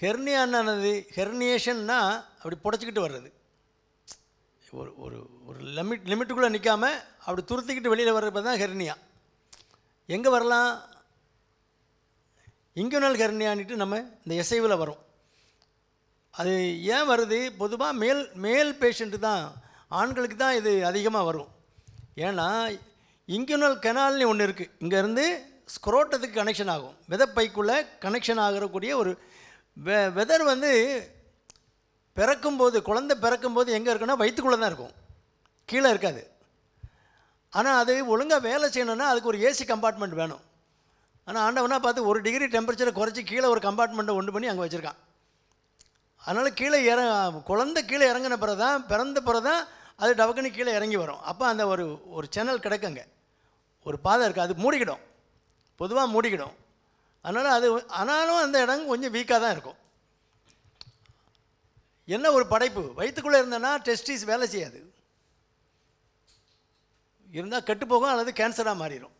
ஹெர்னியானது ஹெர்னியேஷன்னா அப்படி புடச்சிக்கிட்டு வர்றது. ஒரு ஒரு ஒரு லிமிட்டுக்குள்ளே நிற்காமல் அப்படி துருத்திக்கிட்டு வெளியில் வர்றது தான் ஹெர்னியா. எங்கே வரலாம்? இங்குனல் ஹெர்னியான்ட்டு நம்ம இந்த எஸ்ஐவில் வரும். அது ஏன் வருது? பொதுவாக மேல் பேஷண்ட்டு தான், ஆண்களுக்கு தான் இது அதிகமாக வரும். ஏன்னா இங்குனல் கெனால்னு ஒன்று இருக்குது. இங்கேருந்து ஸ்க்ரோட்டத்துக்கு கனெக்ஷன் ஆகும், விதைப்பைக்குள்ளே கனெக்ஷன் ஆகக்கூடிய ஒரு வெதர் பிறக்கும்போது, குழந்தை பிறக்கும்போது எங்கே இருக்குன்னா வயிற்றுக்குள்ளே தான் இருக்கும், கீழே இருக்காது. ஆனால் அது ஒழுங்காக வேலை செய்யணுன்னா அதுக்கு ஒரு ஏசி கம்பார்ட்மெண்ட் வேணும். ஆனால் ஆண்டவனா பார்த்து 1 டிகிரி டெம்பரேச்சரை குறைச்சி கீழே ஒரு கம்பார்ட்மெண்ட்டை ஒன்று பண்ணி அங்கே வச்சுருக்கான். அதனால் கீழே குழந்தை கீழே இறங்கின பிறகு தான், பிறந்த பிறகு தான் அது டபக்குன்னு கீழே இறங்கி வரும். அப்போ அந்த ஒரு சேனல் கிடக்குங்க, ஒரு பாதை இருக்குது, அது மூடிக்கிடும், பொதுவாக மூடிக்கிடும். அதனால் ஆனாலும் அந்த இடம் கொஞ்சம் வீக்காக தான் இருக்கும். என்ன ஒரு படைப்பு! வயிற்றுக்குள்ளே இருந்தேன்னா டெஸ்டிஸ் வேலை செய்யாது, இருந்தால் கெட்டு போகும் அல்லது கேன்சராக மாறிடும்.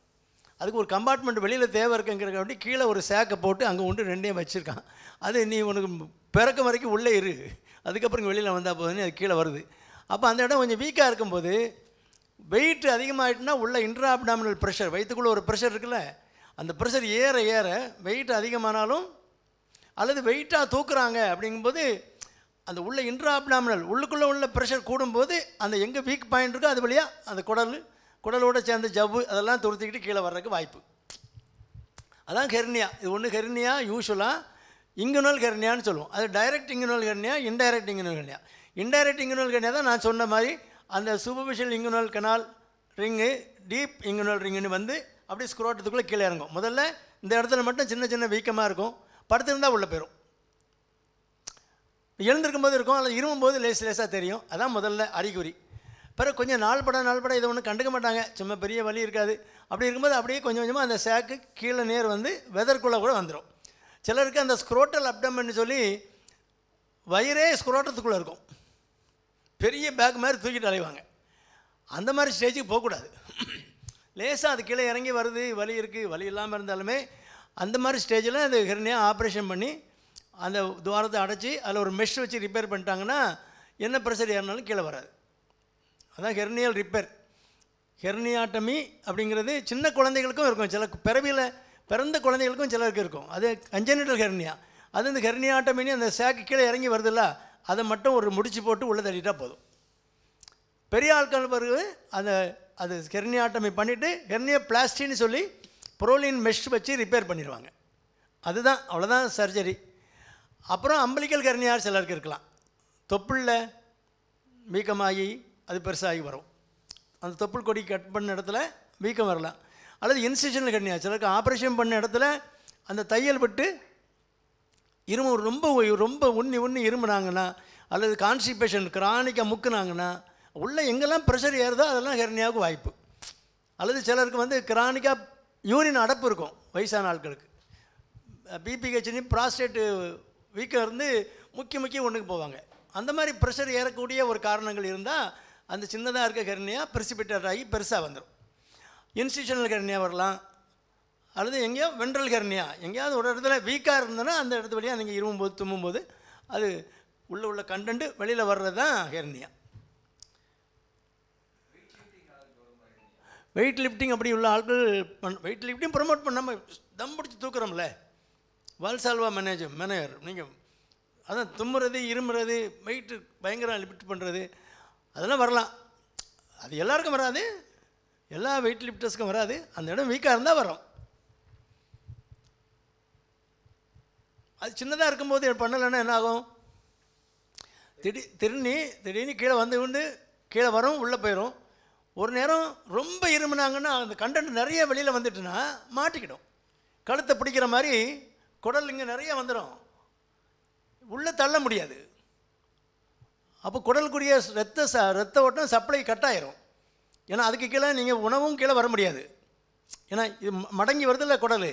அதுக்கு ஒரு கம்பார்ட்மெண்ட் வெளியில் தேவை இருக்குங்கிறக்க வேண்டி கீழே ஒரு சேக்கை போட்டு அங்கே ஒன்று 2 வச்சுருக்கான். அது நீ உனக்கு பிறக்க வரைக்கும் உள்ளே இரு, அதுக்கப்புறம் வெளியில் வந்தால் போதுன்னு அது கீழே வருது. அப்போ அந்த இடம் கொஞ்சம் வீக்காக இருக்கும்போது வெயிட் அதிகமாகிட்டுனா உள்ள இன்ட்ரா அப்டாமினல் ப்ரெஷர், வயிற்றுக்குள்ளே ஒரு ப்ரெஷர் இருக்குல்ல, அந்த ப்ரெஷர் ஏற ஏற வெயிட் அதிகமானாலும் அல்லது வெயிட்டாக தூக்குறாங்க அப்படிங்கும்போது அந்த உள்ள இன்ட்ரா அப்டாமினல் உள்ளுக்குள்ளே உள்ள ப்ரெஷர் கூடும்போது அந்த எங்கே வீக் பாயிண்ட் இருக்கோ அது வழியாக அந்த குடலோடு சேர்ந்த ஜவ்வு அதெல்லாம் துருத்திக்கிட்டு கீழே வர்றதுக்கு வாய்ப்பு. அதான் ஹெர்னியா. இது ஒன்று ஹெர்னியா யூஸ்வலாக இங்குனல் ஹெர்னியான்னு சொல்லுவோம். அது direct inguinal hernia, indirect inguinal hernia. Indirect inguinal hernia தான் நான் சொன்ன மாதிரி அந்த superficial inguinal canal ring, deep inguinal ரிங்குன்னு வந்து அப்படியே ஸ்க்ரோட்டத்துக்குள்ளே கீழே இறங்கும். முதல்ல இந்த இடத்துல மட்டும் சின்ன சின்ன வீக்கமாக இருக்கும், படுத்திருந்தால் உள்ளே போயிடும். எழுந்திருக்கும் போது இருக்கும், அல்லது இருமும்போது லேசாக தெரியும். அதான் முதல்ல அறிகுறி. பிறகு கொஞ்சம் நாள் பட இதை ஒன்றும் கண்டுக்க மாட்டாங்க, சும்மா பெரிய வலி இருக்காது. அப்படி இருக்கும்போது அப்படியே கொஞ்சம் கொஞ்சமாக அந்த சேக்கு கீழே நேர் வந்து வெதற்குள்ளே கூட வந்துடும். சிலருக்கு அந்த ஸ்க்ரோட்டல் அப்டமன்னு சொல்லி வயிறே ஸ்க்ரோட்டத்துக்குள்ளே இருக்கும், பெரிய பேக் மாதிரி தூக்கிட்டு அலைவாங்க. அந்த மாதிரி ஸ்டேஜுக்கு போகக்கூடாது. லேசாக அது கீழே இறங்கி வருது, வலி இருக்குது, வலி இல்லாமல் இருந்தாலுமே அந்த மாதிரி ஸ்டேஜில் அது ஹெர்னியா ஆப்ரேஷன் பண்ணி அந்த துவாரத்தை அடைச்சி அதில் ஒரு மெஷ் வச்சு ரிப்பேர் பண்ணிட்டாங்கன்னா என்ன ப்ரெஷர் ஏறினாலும் கீழே வராது. அதான் ஹெர்னியல் ரிப்பேர். ஹெர்னியாட்டமி அப்படிங்கிறது சின்ன குழந்தைகளுக்கும் இருக்கும், சில பிறந்த குழந்தைகளுக்கும் சிலருக்கு இருக்கும். அது கன்ஜெனிட்டல் ஹெர்னியா. அது இந்த ஹெர்னியாட்டமின்னு அந்த சேக்கு கீழே இறங்கி வருதில்ல, அதை மட்டும் ஒரு முடிச்சு போட்டு உள்ளே தள்ளிட்டால் போதும். பெரிய ஆட்கள் பிறகு அது ஹெர்னியாட்டமி பண்ணிவிட்டு ஹெர்னியா பிளாஸ்டின்னு சொல்லி புரோலின் மெஷ் வச்சு ரிப்பேர் பண்ணிடுவாங்க. அதுதான், அவ்வளோதான் சர்ஜரி. அப்புறம் அம்பலிக்கல் ஹெர்னியா சிலருக்கு இருக்கலாம். தொப்புளில் வீக்கமாகி அது பெருசாகி வரும். அந்த தொப்புள் கொடி கட் பண்ண இடத்துல வீக்கம் வரலாம். அல்லது இன்சிஷனல் ஹெர்னியா, சிலருக்கு ஆப்ரேஷன் பண்ண இடத்துல அந்த தையல் விட்டு ரொம்ப உண்ணி இருமுனாங்கன்னா, அல்லது கான்ஸ்டிபேஷன் கிரானிக்காக முக்குனாங்கன்னா, உள்ளே எங்கெல்லாம் ப்ரெஷர் ஏறுதோ அதெல்லாம் ஹெர்னியாவுக்கு வாய்ப்பு. அல்லது சிலருக்கு வந்து கிரானிக்காக யூரின் அடப்பு இருக்கும், வயசான ஆட்களுக்கு பிபிஹெச்னு ப்ராஸ்டேட்டு வீக்கம் இருந்து முக்கி ஒன்றுக்கு போவாங்க. அந்த மாதிரி ப்ரெஷர் ஏறக்கூடிய ஒரு காரணங்கள் இருந்தால் அந்த சின்னதாக இருக்க ஹெர்னியா ப்ரெசிபிட்டேட் ஆகி பெருசாக வந்துடும். இன்ஸ்டிஷனல் ஹெர்னியா வரலாம். அல்லது எங்கேயோ வென்ட்ரல் ஹெர்னியா, எங்கேயாவது ஒரு இடத்துல வீக்காக இருந்ததுன்னா அந்த இடத்து வழியாக நீங்கள் இருமும்போது தும்மும்போது அது உள்ள கண்டென்ட்டு வெளியில் வர்றது தான் ஹெர்னியா. வெயிட் லிஃப்டிங் அப்படி உள்ள ஆட்கள் வெயிட் லிஃப்டிங் ப்ரொமோட் பண்ணாமல் தம் பிடிச்சி தூக்குறோம்ல, வால்சால்வா மேனேஜர் நீங்கள் அதான் தும்முறது, இருமுறது, வெயிட்டு பயங்கர லிஃப்ட் பண்ணுறது அதெல்லாம் வரலாம். அது எல்லாருக்கும் வராது, எல்லா வெயிட் லிஃப்டர்ஸ்க்கும் வராது. அந்த இடம் வீக்காக இருந்தால் வரும். அது சின்னதாக இருக்கும்போது பண்ணலைன்னா என்ன ஆகும்? திடீர்னு கீழே வந்து கீழே வரும், உள்ளே போயிடும். ஒரு நேரம் ரொம்ப இருமுனாங்கன்னா அந்த கண்டென்ட் நிறைய வெளியில் வந்துட்டுன்னா மாட்டிக்கிடும். கழுத்தை பிடிக்கிற மாதிரி குடல் இங்கே நிறைய வந்துடும், உள்ளே தள்ள முடியாது. அப்போ குடலுக்குரிய ரத்த ஓட்டம் சப்ளை கட் ஆயிரும். ஏன்னா அதுக்கு கீழே நீங்கள் உணவும் கீழே வர முடியாது. ஏன்னா இது மடங்கி வருதில்ல குடல்,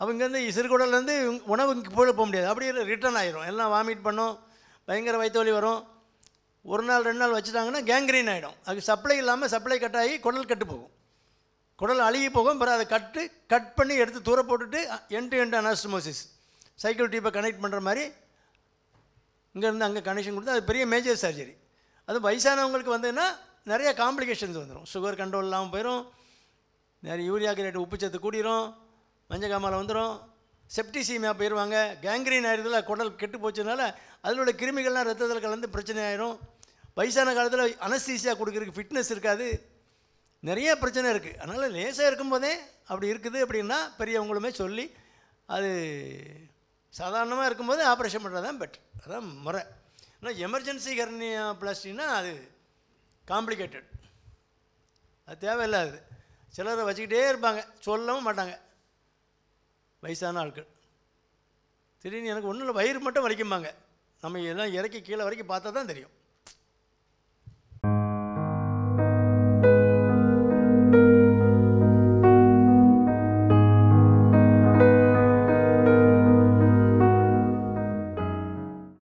அவங்கேருந்து சிறுகுடல்லேருந்து உணவு போக முடியாது, அப்படியே ரிட்டர்ன் ஆயிரும். எல்லாம் வாமிட் பண்ணும், பயங்கர வயிற்று வலி வரும். 1 நாள் 2 நாள் வச்சுட்டாங்கன்னா கேங்க்ரீன் ஆகிடும். அது சப்ளை இல்லாமல் சப்ளை கட் ஆகி குடல் கட்டு போகும், குடல் அழுகி போகும். பிறகு அதை கட் பண்ணி எடுத்து தூர போட்டுட்டு எண்ட் அனாஸ்டமோசிஸ் சைக்கிள் டியூப்பை கனெக்ட் பண்ணுற மாதிரி இங்கேருந்து அங்கே கனெக்ஷன் கொடுத்து அது பெரிய மேஜர் சர்ஜரி. அது வயசானவங்களுக்கு வந்ததுன்னா நிறைய காம்ப்ளிகேஷன்ஸ் வந்துடும். சுகர் கண்ட்ரோல் இல்லாமல் போயிடும், நிறைய யூரியா கிரேட் உப்புச்சத்து கூடிரும், மஞ்சக்காமலை வந்துடும், செப்டிசீமியா போயிடுவாங்க, கேங்க்ரீன் ஆயிடுறதுல குடல் கெட்டு போச்சதுனால அதில் உள்ள கிருமிகள்லாம் ரத்தத்தில் கலந்து பிரச்சனை ஆயிரும். வயசான காலத்தில் அனஸ்தீசியா கொடுக்குறதுக்கு ஃபிட்னஸ் இருக்காது, நிறைய பிரச்சனை இருக்குது. அதனால் லேசாக இருக்கும்போதே அப்படி இருக்குது அப்படின்னா பெரியவங்களுமே சொல்லி அது சாதாரணமாக இருக்கும்போது ஆப்ரேஷன் பண்ணுறது தான் பெட்டர். அதுதான் முறை. ஆனால் எமர்ஜென்சி ஹெர்னியா பிளாஸ்டிக்னா அது காம்ப்ளிகேட்டட், அது தேவையில்லாது. சிலரை வச்சுக்கிட்டே இருப்பாங்க, சொல்லவும் மாட்டாங்க. வயசான ஆட்கள் திடீர்னு எனக்கு ஒன்றும் இல்லை வயிறு மட்டும் வலிக்கும்பாங்க. நம்ம எல்லாம் இறக்கி கீழே வரைக்கும் பார்த்தா தான் தெரியும்.